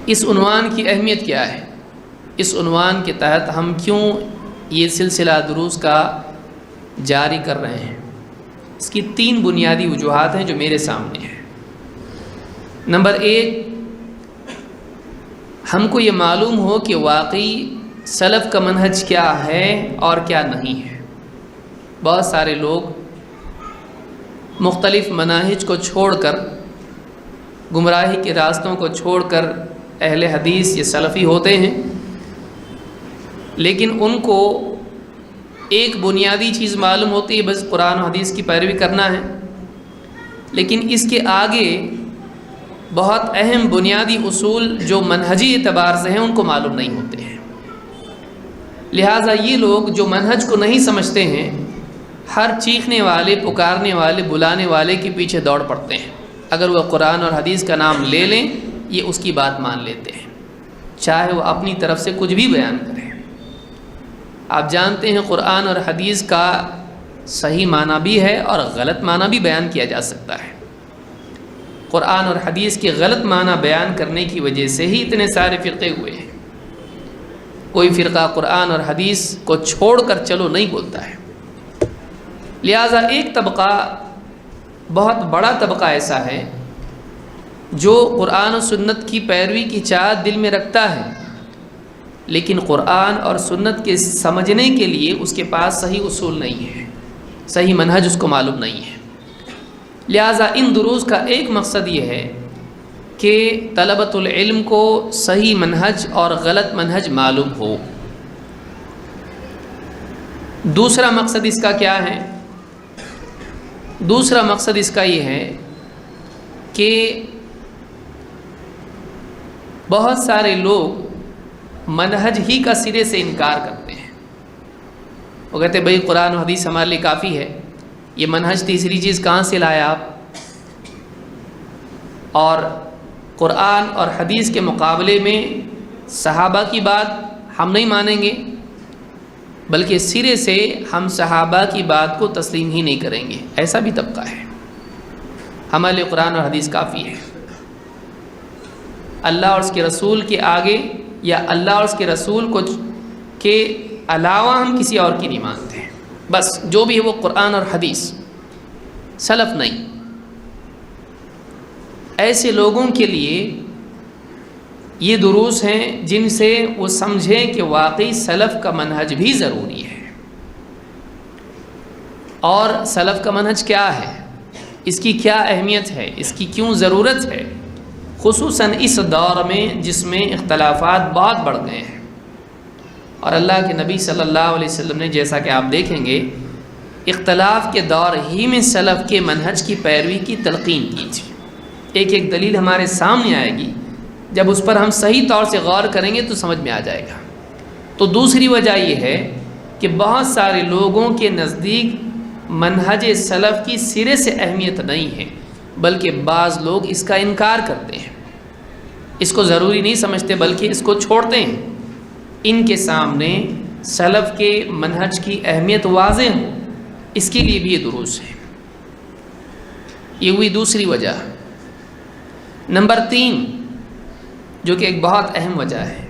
اس عنوان کی اہمیت کیا ہے؟ اس عنوان کے تحت ہم کیوں یہ سلسلہ دروس کا جاری کر رہے ہیں؟ اس کی 3 بنیادی وجوہات ہیں جو میرے سامنے ہیں۔ نمبر 1، ہم کو یہ معلوم ہو کہ واقعی سلف کا منہج کیا ہے اور کیا نہیں ہے۔ بہت سارے لوگ مختلف مناہج کو چھوڑ کر، گمراہی کے راستوں کو چھوڑ کر اہل حدیث یا سلفی ہوتے ہیں، لیکن ان کو ایک بنیادی چیز معلوم ہوتی ہے، بس قرآن و حدیث کی پیروی کرنا ہے، لیکن اس کے آگے بہت اہم بنیادی اصول جو منہجی اعتبار سے ہیں ان کو معلوم نہیں ہوتے ہیں۔ لہٰذا یہ لوگ جو منہج کو نہیں سمجھتے ہیں، ہر چیخنے والے، پکارنے والے، بلانے والے کے پیچھے دوڑ پڑتے ہیں۔ اگر وہ قرآن اور حدیث کا نام لے لیں، یہ اس کی بات مان لیتے ہیں، چاہے وہ اپنی طرف سے کچھ بھی بیان کریں۔ آپ جانتے ہیں قرآن اور حدیث کا صحیح معنی بھی ہے اور غلط معنی بھی بیان کیا جا سکتا ہے۔ قرآن اور حدیث کے غلط معنی بیان کرنے کی وجہ سے ہی اتنے سارے فرقے ہوئے ہیں۔ کوئی فرقہ قرآن اور حدیث کو چھوڑ کر چلو نہیں بولتا ہے۔ لہٰذا ایک طبقہ، بہت بڑا طبقہ ایسا ہے جو قرآن و سنت کی پیروی کی چاہت دل میں رکھتا ہے، لیکن قرآن اور سنت کے سمجھنے کے لیے اس کے پاس صحیح اصول نہیں ہے، صحیح منہج اس کو معلوم نہیں ہے۔ لہٰذا ان دروس کا ایک مقصد یہ ہے کہ طلبۃ العلم کو صحیح منہج اور غلط منہج معلوم ہو۔ دوسرا مقصد اس کا کیا ہے؟ دوسرا مقصد اس کا یہ ہے کہ بہت سارے لوگ منہج ہی کا سرے سے انکار کرتے ہیں۔ وہ کہتے ہیں بھائی قرآن و حدیث ہمارے لیے کافی ہے، یہ منہج تیسری چیز کہاں سے لائے آپ؟ اور قرآن اور حدیث کے مقابلے میں صحابہ کی بات ہم نہیں مانیں گے، بلکہ سرے سے ہم صحابہ کی بات کو تسلیم ہی نہیں کریں گے۔ ایسا بھی طبقہ ہے۔ ہمارے لیے قرآن اور حدیث کافی ہے، اللہ اور اس کے رسول کے آگے یا اللہ اور اس کے رسول کو کے علاوہ ہم کسی اور کی نہیں مانتے ہیں، بس جو بھی ہے وہ قرآن اور حدیث، سلف نہیں۔ ایسے لوگوں کے لیے یہ دروس ہیں جن سے وہ سمجھیں کہ واقعی سلف کا منہج بھی ضروری ہے، اور سلف کا منہج کیا ہے، اس کی کیا اہمیت ہے، اس کی کیوں ضرورت ہے، خصوصاً اس دور میں جس میں اختلافات بہت بڑھ گئے ہیں۔ اور اللہ کے نبی صلی اللہ علیہ وسلم نے، جیسا کہ آپ دیکھیں گے، اختلاف کے دور ہی میں سلف کے منہج کی پیروی کی تلقین کی تھی۔ ایک ایک دلیل ہمارے سامنے آئے گی، جب اس پر ہم صحیح طور سے غور کریں گے تو سمجھ میں آ جائے گا۔ تو دوسری وجہ یہ ہے کہ بہت سارے لوگوں کے نزدیک منہج سلف کی سرے سے اہمیت نہیں ہے، بلکہ بعض لوگ اس کا انکار کرتے ہیں، اس کو ضروری نہیں سمجھتے بلکہ اس کو چھوڑتے ہیں۔ ان کے سامنے سلف کے منہج کی اہمیت واضح ہو، اس کے لیے بھی یہ دروس ہے۔ یہ ہوئی دوسری وجہ۔ نمبر 3، جو کہ ایک بہت اہم وجہ ہے،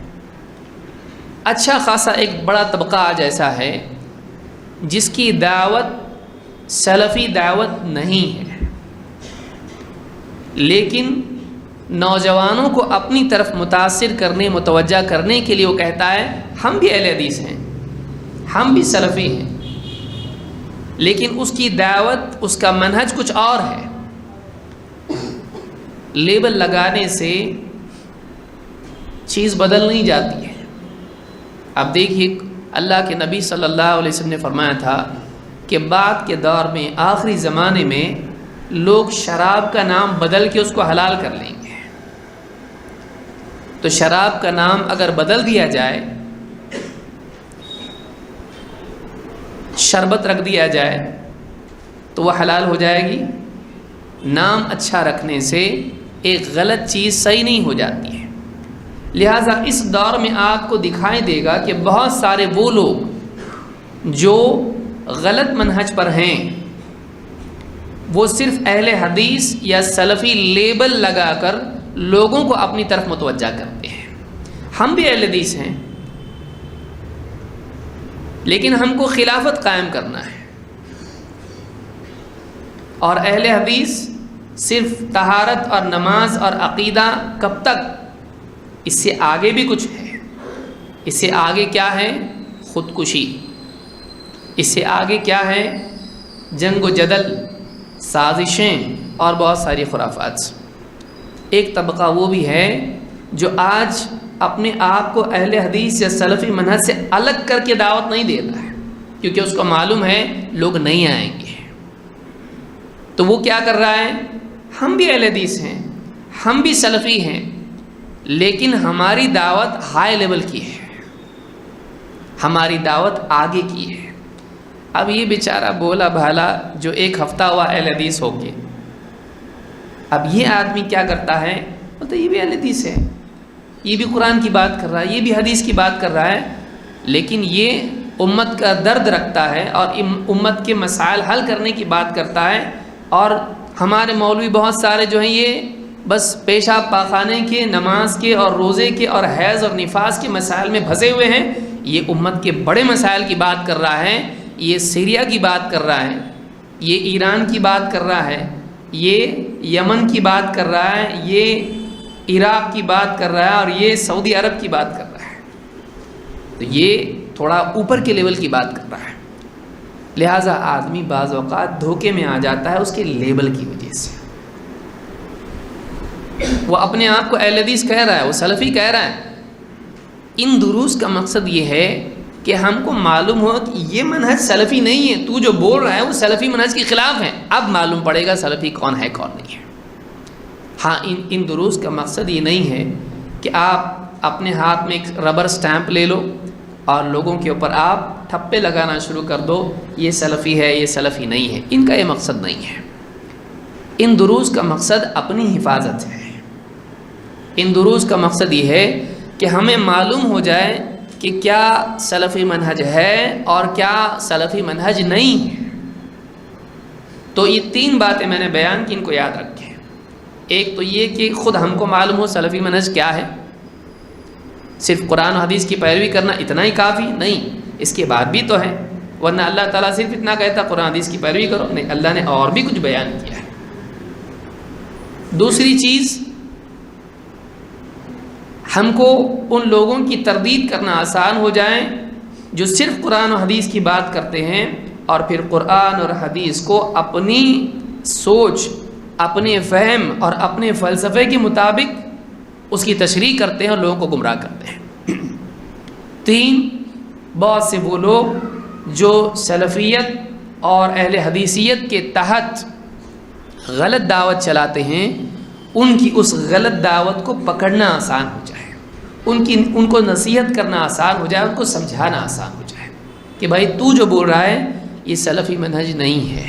اچھا خاصا ایک بڑا طبقہ آج ایسا ہے جس کی دعوت سلفی دعوت نہیں ہے، لیکن نوجوانوں کو اپنی طرف متاثر کرنے، متوجہ کرنے کے لیے وہ کہتا ہے ہم بھی اہل حدیث ہیں، ہم بھی سلفی ہیں، لیکن اس کی دعوت، اس کا منہج کچھ اور ہے۔ لیبل لگانے سے چیز بدل نہیں جاتی ہے۔ اب دیکھیے، اللہ کے نبی صلی اللہ علیہ وسلم نے فرمایا تھا کہ بعد کے دور میں، آخری زمانے میں، لوگ شراب کا نام بدل کے اس کو حلال کر لیں گے۔ تو شراب کا نام اگر بدل دیا جائے، شربت رکھ دیا جائے، تو وہ حلال ہو جائے گی۔ نام اچھا رکھنے سے ایک غلط چیز صحیح نہیں ہو جاتی ہے۔ لہٰذا اس دور میں آپ کو دکھائی دے گا کہ بہت سارے وہ لوگ جو غلط منہج پر ہیں، وہ صرف اہل حدیث یا سلفی لیبل لگا کر لوگوں کو اپنی طرف متوجہ کرتے ہیں۔ ہم بھی اہل حدیث ہیں، لیکن ہم کو خلافت قائم کرنا ہے، اور اہل حدیث صرف طہارت اور نماز اور عقیدہ کب تک؟ اس سے آگے بھی کچھ ہے۔ اس سے آگے کیا ہے؟ خودکشی۔ اس سے آگے کیا ہے؟ جنگ و جدل، سازشیں اور بہت ساری خرافات۔ ایک طبقہ وہ بھی ہے جو آج اپنے آپ کو اہل حدیث یا سلفی منہج سے الگ کر کے دعوت نہیں دیتا ہے، کیونکہ اس کو معلوم ہے لوگ نہیں آئیں گے۔ تو وہ کیا کر رہا ہے؟ ہم بھی اہل حدیث ہیں، ہم بھی سلفی ہیں، لیکن ہماری دعوت ہائی لیول کی ہے، ہماری دعوت آگے کی ہے۔ اب یہ بیچارہ بولا بھالا جو ایک ہفتہ ہوا اہل حدیث ہو کے، اب یہ آدمی کیا کرتا ہے؟ بولتا یہ بھی اہل حدیث ہے، یہ بھی قرآن کی بات کر رہا ہے، یہ بھی حدیث کی بات کر رہا ہے، لیکن یہ امت کا درد رکھتا ہے اور امت کے مسائل حل کرنے کی بات کرتا ہے، اور ہمارے مولوی بہت سارے جو ہیں یہ بس پیشاب پاخانے کے، نماز کے اور روزے کے اور حیض اور نفاس کے مسائل میں پھنسے ہوئے ہیں۔ یہ امت کے بڑے مسائل کی بات کر رہا ہے، یہ سیریا کی بات کر رہا ہے، یہ ایران کی بات کر رہا ہے، یہ یمن کی بات کر رہا ہے، یہ عراق کی بات کر رہا ہے، اور یہ سعودی عرب کی بات کر رہا ہے۔ تو یہ تھوڑا اوپر کے لیول کی بات کر رہا ہے، لہٰذا آدمی بعض اوقات دھوکے میں آ جاتا ہے اس کے لیبل کی وجہ سے۔ وہ اپنے آپ کو اہل حدیث کہہ رہا ہے، وہ سلفی کہہ رہا ہے۔ ان دروس کا مقصد یہ ہے کہ ہم کو معلوم ہو کہ یہ منہج سلفی نہیں ہے، تو جو بول رہا ہے وہ سلفی منہج کے خلاف ہے۔ اب معلوم پڑے گا سلفی کون ہے کون نہیں ہے۔ ہاں، ان دروس کا مقصد یہ نہیں ہے کہ آپ اپنے ہاتھ میں ایک ربر سٹیمپ لے لو اور لوگوں کے اوپر آپ ٹھپے لگانا شروع کر دو، یہ سلفی ہے، یہ سلفی نہیں ہے۔ ان کا یہ مقصد نہیں ہے۔ ان دروس کا مقصد اپنی حفاظت ہے۔ ان دروس کا مقصد یہ ہے کہ ہمیں معلوم ہو جائے کہ کیا سلفی منہج ہے اور کیا سلفی منہج نہیں ہے۔ تو یہ تین باتیں میں نے بیان کی، ان کو یاد رکھیں۔ ایک تو یہ کہ خود ہم کو معلوم ہو سلفی منہج کیا ہے۔ صرف قرآن و حدیث کی پیروی کرنا اتنا ہی کافی نہیں، اس کے بعد بھی تو ہے، ورنہ اللہ تعالیٰ صرف اتنا کہتا قرآن حدیث کی پیروی کرو، نہیں، اللہ نے اور بھی کچھ بیان کیا ہے۔ دوسری چیز، ہم کو ان لوگوں کی تردید کرنا آسان ہو جائے جو صرف قرآن و حدیث کی بات کرتے ہیں اور پھر قرآن اور حدیث کو اپنی سوچ، اپنے فہم اور اپنے فلسفے کے مطابق اس کی تشریح کرتے ہیں اور لوگوں کو گمراہ کرتے ہیں۔ تین، بہت سے وہ لوگ جو سلفیت اور اہل حدیثیت کے تحت غلط دعوت چلاتے ہیں، ان کی اس غلط دعوت کو پکڑنا آسان ہو جائے، ان کو نصیحت کرنا آسان ہو جائے، ان کو سمجھانا آسان ہو جائے کہ بھائی تو جو بول رہا ہے یہ سلفی منہج نہیں ہے۔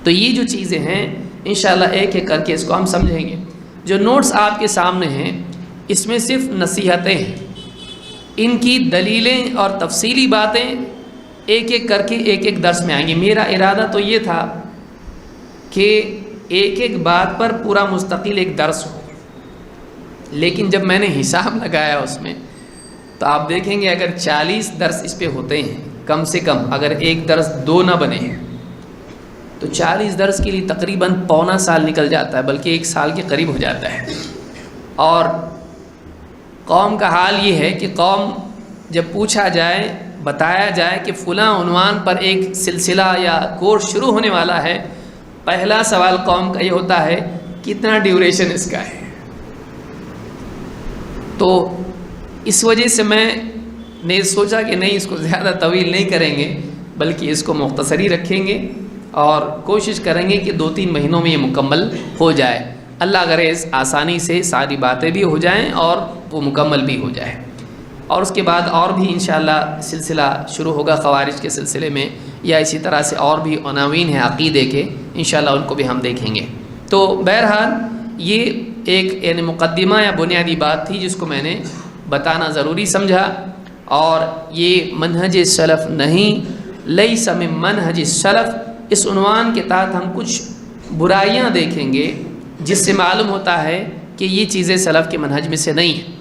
تو یہ جو چیزیں ہیں انشاءاللہ ایک ایک کر کے اس کو ہم سمجھیں گے۔ جو نوٹس آپ کے سامنے ہیں اس میں صرف نصیحتیں ہیں، ان کی دلیلیں اور تفصیلی باتیں ایک ایک کر کے ایک ایک درس میں آئیں گی۔ میرا ارادہ تو یہ تھا کہ ایک ایک بات پر پورا مستقل ایک درس ہو، لیکن جب میں نے حساب لگایا اس میں تو آپ دیکھیں گے اگر 40 درس اس پہ ہوتے ہیں کم سے کم، اگر ایک درس 2 نہ بنے ہیں تو 40 درس کے لیے تقریباً پونا سال نکل جاتا ہے، بلکہ 1 سال کے قریب ہو جاتا ہے۔ اور قوم کا حال یہ ہے کہ قوم جب پوچھا جائے، بتایا جائے کہ فلاں عنوان پر ایک سلسلہ یا کورس شروع ہونے والا ہے، پہلا سوال قوم کا یہ ہوتا ہے کتنا ڈیوریشن اس کا ہے۔ تو اس وجہ سے میں نے سوچا کہ نہیں، اس کو زیادہ طویل نہیں کریں گے، بلکہ اس کو مختصر ہی رکھیں گے اور کوشش کریں گے کہ 2-3 مہینوں میں یہ مکمل ہو جائے۔ اللہ کرے آسانی سے ساری باتیں بھی ہو جائیں اور وہ مکمل بھی ہو جائے۔ اور اس کے بعد اور بھی انشاءاللہ سلسلہ شروع ہوگا خوارج کے سلسلے میں، یا اسی طرح سے اور بھی عناوین ہیں عقیدے کے، انشاءاللہ ان کو بھی ہم دیکھیں گے۔ تو بہرحال یہ ایک یعنی مقدمہ یا بنیادی بات تھی جس کو میں نے بتانا ضروری سمجھا، اور یہ منہج سلف نہیں، لیس من منہج سلف، اس عنوان کے تحت ہم کچھ برائیاں دیکھیں گے جس سے معلوم ہوتا ہے کہ یہ چیزیں سلف کے منہج میں سے نہیں ہیں۔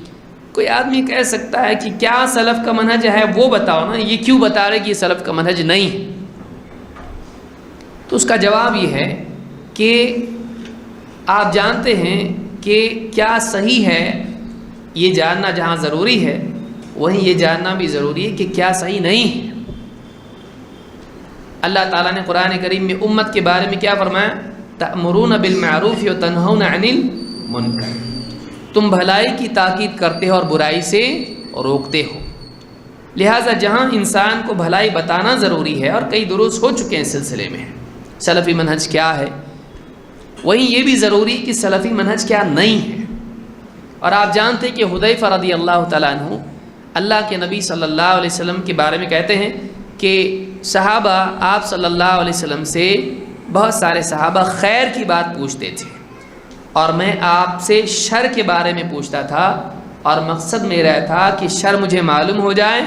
کوئی آدمی کہہ سکتا ہے کہ کیا سلف کا منہج ہے وہ بتاؤ نا، یہ کیوں بتا رہے کہ یہ سلف کا منہج نہیں ہے؟ تو اس کا جواب یہ ہے کہ آپ جانتے ہیں کہ کیا صحیح ہے یہ جاننا جہاں ضروری ہے، وہیں یہ جاننا بھی ضروری ہے کہ کیا صحیح نہیں ہے۔ اللہ تعالیٰ نے قرآن کریم میں امت کے بارے میں کیا فرمایا؟ تأمرون بالمعروف وتنہون عن المنکر، تم بھلائی کی تاکید کرتے ہو اور برائی سے روکتے ہو۔ لہٰذا جہاں انسان کو بھلائی بتانا ضروری ہے، اور کئی دروس ہو چکے ہیں اس سلسلے میں، سلفی منہج کیا ہے، وہیں یہ بھی ضروری کہ سلفی منہج کیا نہیں ہے۔ اور آپ جانتے ہیں کہ حذیفہ رضی اللہ تعالیٰ عنہ اللہ کے نبی صلی اللہ علیہ وسلم کے بارے میں کہتے ہیں کہ صحابہ آپ صلی اللہ علیہ وسلم سے، بہت سارے صحابہ خیر کی بات پوچھتے تھے، اور میں آپ سے شر کے بارے میں پوچھتا تھا، اور مقصد میرا تھا کہ شر مجھے معلوم ہو جائے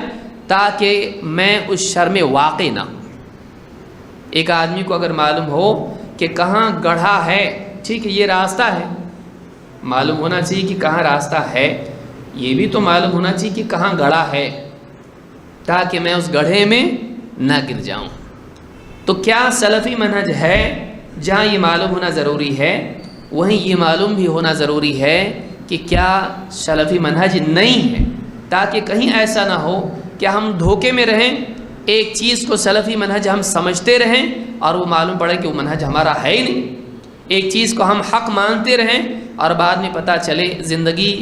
تاکہ میں اس شر میں واقع نہ ہوں۔ ایک آدمی کو اگر معلوم ہو کہ کہاں گڑھا ہے، ٹھیک ہے یہ راستہ ہے، معلوم ہونا چاہیے کہ کہاں راستہ ہے، یہ بھی تو معلوم ہونا چاہیے کہ کہاں گڑھا ہے تاکہ میں اس گڑھے میں نہ گر جاؤں۔ تو کیا سلفی منہج ہے؟ جہاں یہ معلوم ہونا ضروری ہے وہیں یہ معلوم بھی ہونا ضروری ہے کہ کیا سلفی منہج نہیں ہے، تاکہ کہیں ایسا نہ ہو کہ ہم دھوکے میں رہیں، ایک چیز کو سلفی منہج ہم سمجھتے رہیں اور وہ معلوم پڑے کہ وہ منہج ہمارا ہے ہی نہیں، ایک چیز کو ہم حق مانتے رہیں اور بعد میں پتہ چلے زندگی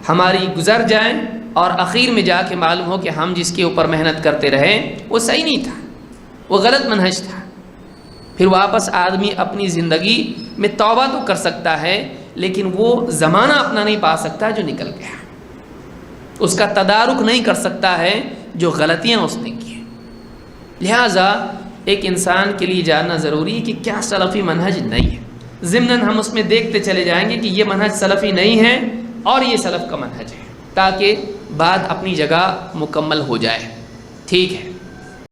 ہماری گزر جائے اور اخیر میں جا کے معلوم ہو کہ ہم جس کے اوپر محنت کرتے رہیں وہ صحیح نہیں تھا، وہ غلط منہج تھا۔ پھر واپس آدمی اپنی زندگی میں توبہ تو کر سکتا ہے، لیکن وہ زمانہ اپنا نہیں پا سکتا جو نکل گیا، اس کا تدارک نہیں کر سکتا ہے جو غلطیاں اس نے کی۔ لہٰذا ایک انسان کے لیے جاننا ضروری ہے کہ کیا سلفی منہج نہیں ہے۔ ضمناً ہم اس میں دیکھتے چلے جائیں گے کہ یہ منہج سلفی نہیں ہے اور یہ سلف کا منہج ہے، تاکہ بات اپنی جگہ مکمل ہو جائے۔ ٹھیک ہے،